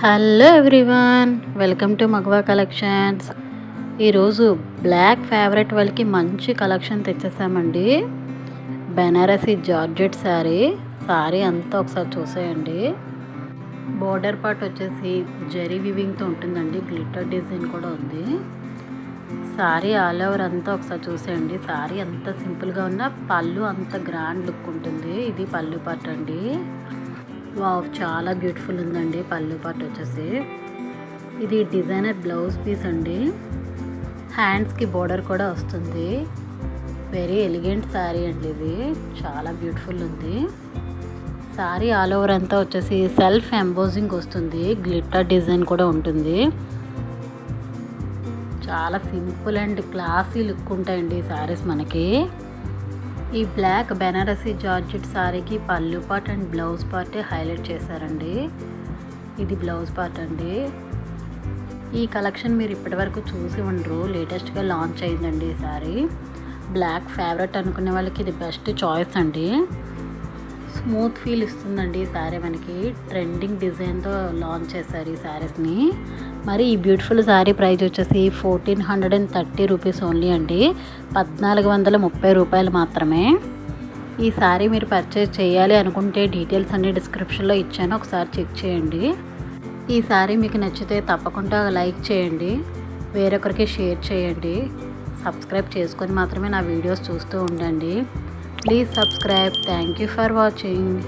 Hello everyone, welcome to Magava collections. ఈరోజు black favourite వాళ్ళకి మంచి కలెక్షన్ తెచ్చేసామండి. బెనారసీ జార్జెట్ శారీ అంతా ఒకసారి చూసేయండి. బోర్డర్ పార్ట్ వచ్చేసి జరీ వివింగ్తో ఉంటుందండి. గ్లిటర్ డిజైన్ కూడా ఉంది. శారీ ఆల్ ఓవర్ అంతా ఒకసారి చూసేయండి. శారీ అంత సింపుల్గా ఉన్న పళ్ళు అంత గ్రాండ్ లుక్ ఉంటుంది. ఇది పళ్ళు పార్ట్ అండి. వావ్, చాలా బ్యూటిఫుల్ ఉందండి పళ్ళు పార్ట్ వచ్చేసి. ఇది డిజైనర్ బ్లౌజ్ పీస్ అండి. హ్యాండ్స్కి బోర్డర్ కూడా వస్తుంది. వెరీ ఎలిగెంట్ శారీ అండి. ఇది చాలా బ్యూటిఫుల్ ఉంది. శారీ ఆల్ ఓవర్ అంతా వచ్చేసి సెల్ఫ్ ఎంబోజింగ్ వస్తుంది. గ్లిటర్ డిజైన్ కూడా ఉంటుంది. చాలా సింపుల్ అండ్ క్లాసీ లుక్ ఉంటాయండి ఈ శారీస్ మనకి. ఈ బ్లాక్ బెనారసీ జార్జెట్ శారీకి పళ్ళు part and blouse part highlight చేశారండి. ఇది బ్లౌజ్ పార్ట్ అండి. ఈ కలెక్షన్ మీరు ఇప్పటివరకు చూసి ఉండరు, లేటెస్ట్గా లాంచ్ అయిందండి ఈ శారీ. బ్లాక్ ఫేవరెట్ అనుకునే వాళ్ళకి ఇది బెస్ట్ చాయిస్ అండి. స్మూత్ ఫీల్ ఇస్తుందండి ఈ శారీ మనకి. ట్రెండింగ్ డిజైన్తో లాంచ్ చేశారు ఈ శారీస్ని. మరి ఈ బ్యూటిఫుల్ శారీ ప్రైస్ వచ్చేసి 1430 రూపీస్ ఓన్లీ అండి. 1430 రూపాయలు మాత్రమే. ఈ శారీ మీరు పర్చేజ్ చేయాలి అనుకుంటే డీటెయిల్స్ అన్ని డిస్క్రిప్షన్లో ఇచ్చాను, ఒకసారి చెక్ చేయండి. ఈ శారీ మీకు నచ్చితే తప్పకుండా లైక్ చేయండి, వేరొకరికి షేర్ చేయండి. సబ్స్క్రైబ్ చేసుకొని మాత్రమే నా వీడియోస్ చూస్తూ ఉండండి. Please subscribe. Thank you for watching.